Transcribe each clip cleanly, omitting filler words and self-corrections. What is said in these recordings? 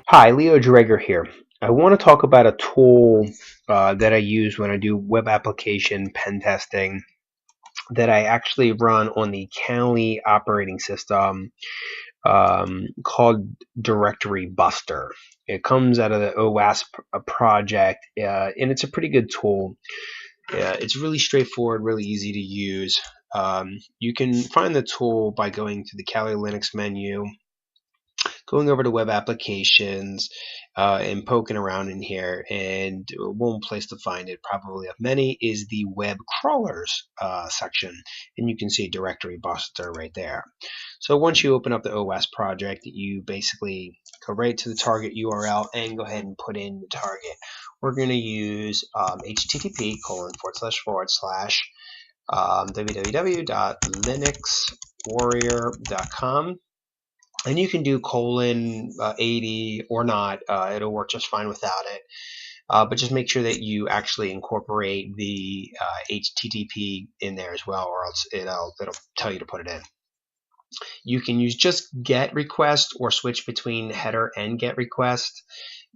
Hi, Leo Dreger here. I want to talk about a tool that I use when I do web application pen testing that I actually run on the Kali operating system called Directory Buster. It comes out of the OWASP project, and it's a pretty good tool. It's really straightforward, really easy to use. You can find the tool by going to the Kali Linux menu, going over to web applications, and poking around in here. And one place to find it, probably of many, is the web crawlers section. And you can see Directory Buster right there. So once you open up the OS project, you basically go right to the target URL and go ahead and put in the target. We're going to use http:// www.linuxwarrior.com. And you can do :80 or not. It'll work just fine without it. But just make sure that you actually incorporate the HTTP in there as well, or else it'll tell you to put it in. You can use just GET request or switch between header and GET request.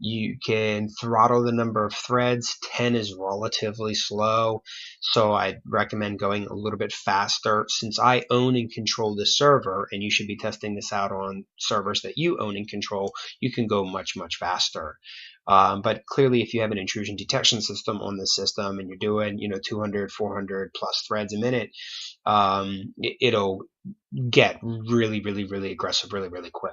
You can throttle the number of threads. 10 is relatively slow, so I'd recommend going a little bit faster. Since I own and control the server, and you should be testing this out on servers that you own and control, you can go much, much faster. But clearly, if you have an intrusion detection system on the system and you're doing 200, 400 plus threads a minute, it'll get really, really, really aggressive really, really quick.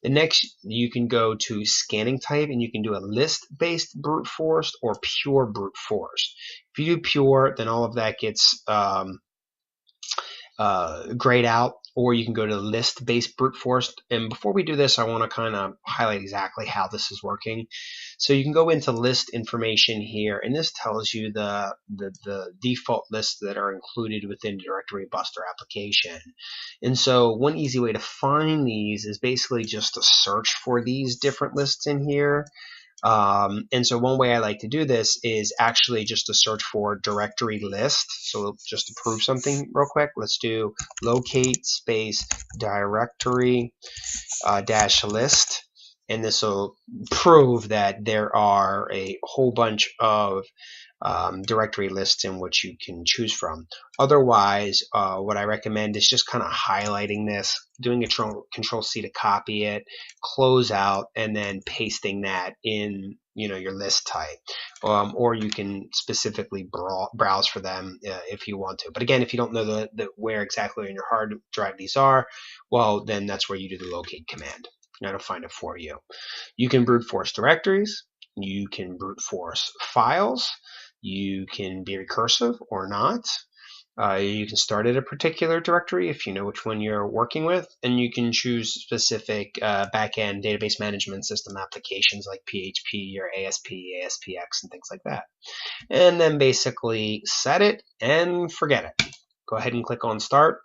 The next, you can go to scanning type, and you can do a list-based brute force or pure brute force. If you do pure, then all of that gets grayed out, or you can go to list-based brute force. And before we do this, I want to kind of highlight exactly how this is working. So you can go into list information here, and this tells you the default lists that are included within the Directory Buster application. And so one easy way to find these is basically just to search for these different lists in here. And so one way I like to do this is actually just to search for directory list. So just to prove something real quick, let's do locate space directory dash list. And this will prove that there are a whole bunch of directory lists in which you can choose from. Otherwise, what I recommend is just kind of highlighting this, doing a control C to copy it, close out, and then pasting that in your list type. Or you can specifically browse for them if you want to. But again, if you don't know the where exactly on your hard drive these are, well, then that's where you do the locate command. And it'll find it for you. You can brute force directories. You can brute force files. You can be recursive or not. You can start at a particular directory if you know which one you're working with, and you can choose specific backend database management system applications like PHP or ASP, ASPX, and things like that. And then basically set it and forget it. Go ahead and click on Start.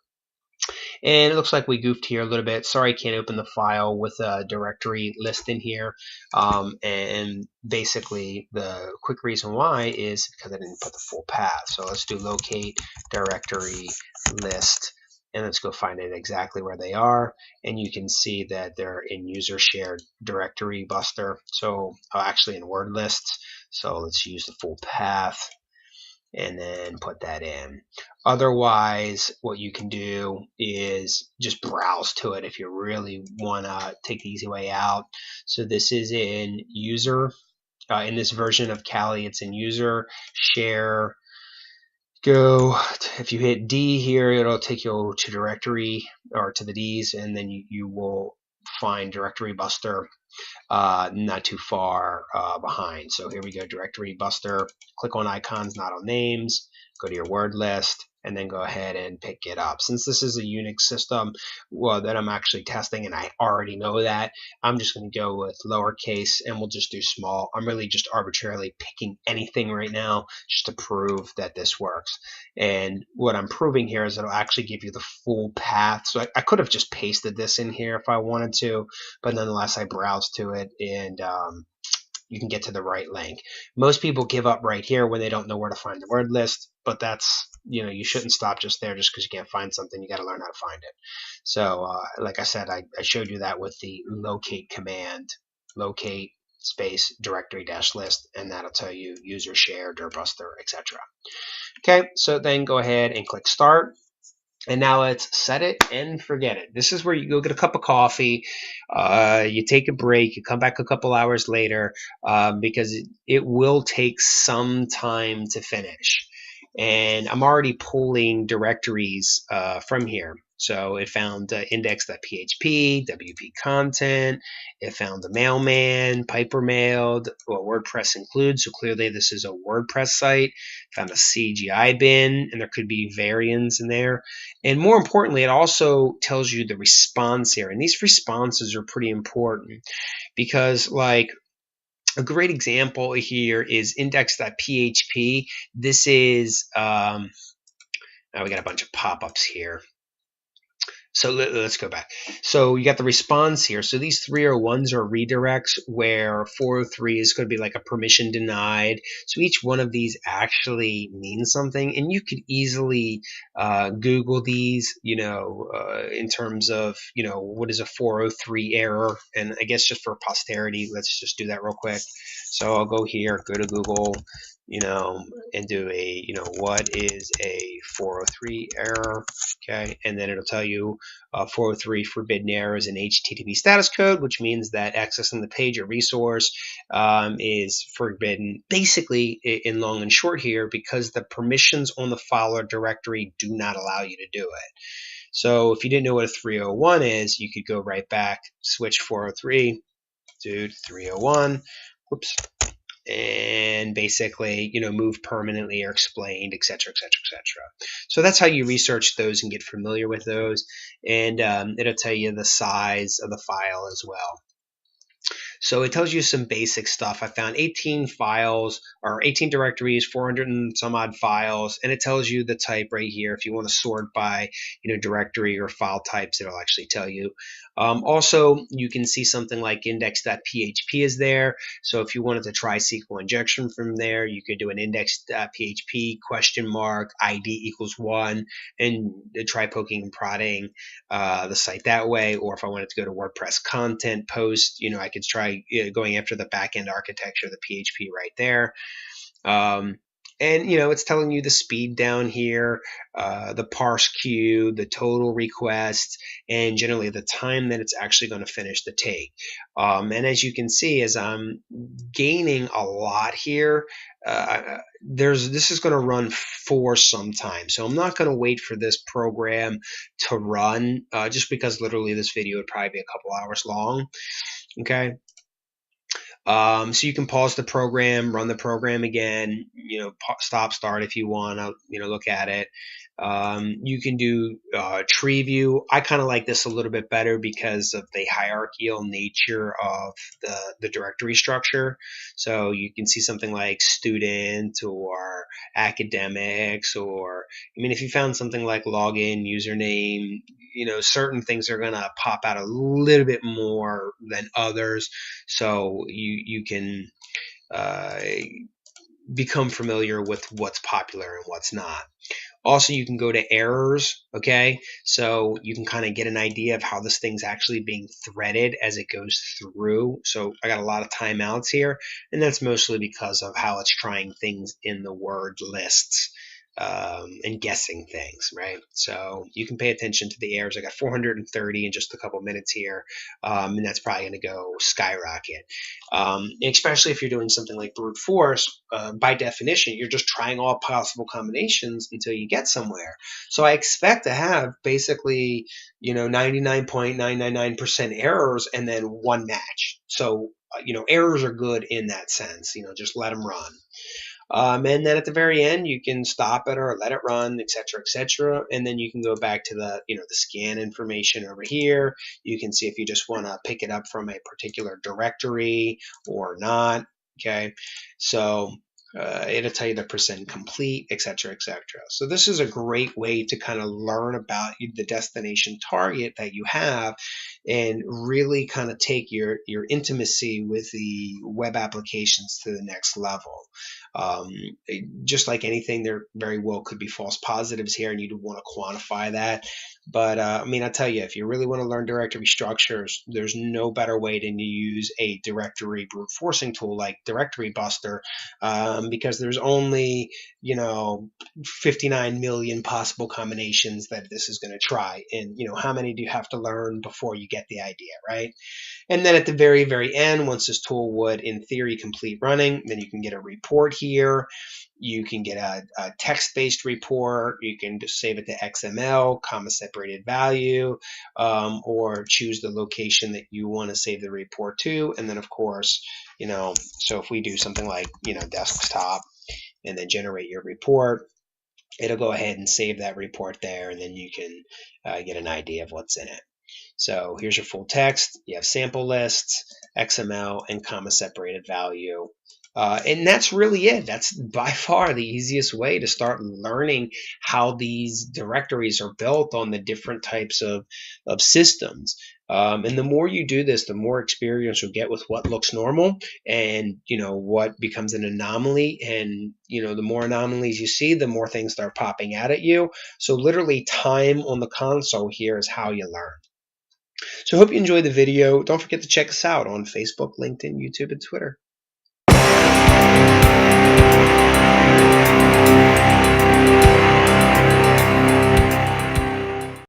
And it looks like we goofed here a little bit. Sorry, I can't open the file with a directory list in here. And basically, the quick reason why is because I didn't put the full path. So let's do locate directory list. And let's go find it exactly where they are. And you can see that they're in user shared directory buster. So actually in word lists. So let's use the full path and then put that in. Otherwise, what you can do is just browse to it if you really want to take the easy way out. So this is in user. In this version of Kali, it's in user, share, go. If you hit D here, it'll take you to directory or to the Ds, and then you will find Directory Buster not too far behind. So here we go, Directory Buster. Click on icons, not on names. Go to your word list, and then go ahead and pick it up. Since this is a Unix system, well, that I'm actually testing, and I already know that, I'm just going to go with lowercase, and we'll just do small. I'm really just arbitrarily picking anything right now just to prove that this works. And what I'm proving here is it'll actually give you the full path. So I could have just pasted this in here if I wanted to, but nonetheless, I browsed to it, and you can get to the right link. Most people give up right here when they don't know where to find the word list, but that's, you shouldn't stop just there just because you can't find something. You got to learn how to find it. So like I said, I showed you that with the locate command. locate space directory dash list, and that'll tell you user share, dirbuster, etc. Okay, so then go ahead and click start. And now let's set it and forget it. This is where you go get a cup of coffee, you take a break, you come back a couple hours later, because it will take some time to finish. And I'm already pulling directories from here. So it found index.php, WP content, it found the mailman, Piper mailed, what WordPress includes. So clearly this is a WordPress site. Found a CGI bin, and there could be variants in there. And more importantly, it also tells you the response here. And these responses are pretty important because, like, a great example here is index.php. This is, now we got a bunch of pop-ups here. So let's go back. So you got the response here. So these 301s are redirects where 403 is going to be like a permission denied. So each one of these actually means something. And you could easily Google these, in terms of, what is a 403 error? And I guess just for posterity, let's just do that real quick. So I'll go here, go to Google, and do a, what is a 403 error? Okay, and then it'll tell you 403 forbidden error is an HTTP status code, which means that accessing the page or resource is forbidden. Basically, in long and short here, because the permissions on the file or directory do not allow you to do it. So if you didn't know what a 301 is, you could go right back, switch 403 to 301. Whoops. And basically, move permanently or explained, etc., etc., etc. So that's how you research those and get familiar with those. And it'll tell you the size of the file as well. So it tells you some basic stuff. I found 18 files or 18 directories, 400 and some odd files, and it tells you the type right here. If you want to sort by, directory or file types, it'll actually tell you. Also, you can see something like index.php is there. So if you wanted to try SQL injection from there, you could do an index.php ID = 1 and try poking and prodding the site that way. Or if I wanted to go to WordPress content post, I could try going after the backend architecture, the PHP right there. And, it's telling you the speed down here, the parse queue, the total requests, and generally the time that it's actually going to finish the take. And as you can see, as I'm gaining a lot here, this is going to run for some time. So I'm not going to wait for this program to run, just because literally this video would probably be a couple hours long. Okay. So you can pause the program, run the program again, stop, start if you want to, look at it. You can do tree view. I kind of like this a little bit better because of the hierarchical nature of the directory structure. So you can see something like student or academics, or if you found something like login, username, certain things are going to pop out a little bit more than others. So you can become familiar with what's popular and what's not. Also, you can go to errors, okay? So you can kind of get an idea of how this thing's actually being threaded as it goes through. So I got a lot of timeouts here, and that's mostly because of how it's trying things in the word lists. And guessing things, right? So you can pay attention to the errors. I got 430 in just a couple minutes here, and that's probably going to go skyrocket. Especially if you're doing something like brute force, by definition, you're just trying all possible combinations until you get somewhere. So I expect to have basically, 99.999% errors and then one match. So, errors are good in that sense. Just let them run. And then at the very end, you can stop it or let it run, etc., etc. And then you can go back to the, the scan information over here. You can see if you just want to pick it up from a particular directory or not. Okay, so it'll tell you the percent complete, etc., etc. So this is a great way to kind of learn about the destination target that you have, and really kind of take your intimacy with the web applications to the next level. Um, just like anything, there very well could be false positives here, and you'd want to quantify that. But I mean, I tell you, if you really want to learn directory structures, there's no better way than to use a directory brute forcing tool like Directory Buster, because there's only 59 million possible combinations that this is going to try, and how many do you have to learn before you get the idea, right? And then at the very, very end, once this tool would, in theory, complete running, then you can get a report here. You can get a text-based report. You can just save it to XML, comma-separated value, or choose the location that you want to save the report to. And then, of course, so if we do something like, desktop and then generate your report, it'll go ahead and save that report there, and then you can get an idea of what's in it. So here's your full text. You have sample lists, XML, and comma separated value. And that's really it. That's by far the easiest way to start learning how these directories are built on the different types of systems. And the more you do this, the more experience you'll get with what looks normal and, what becomes an anomaly. And, the more anomalies you see, the more things start popping out at you. So literally time on the console here is how you learn. So I hope you enjoyed the video. Don't forget to check us out on Facebook, LinkedIn, YouTube, and Twitter.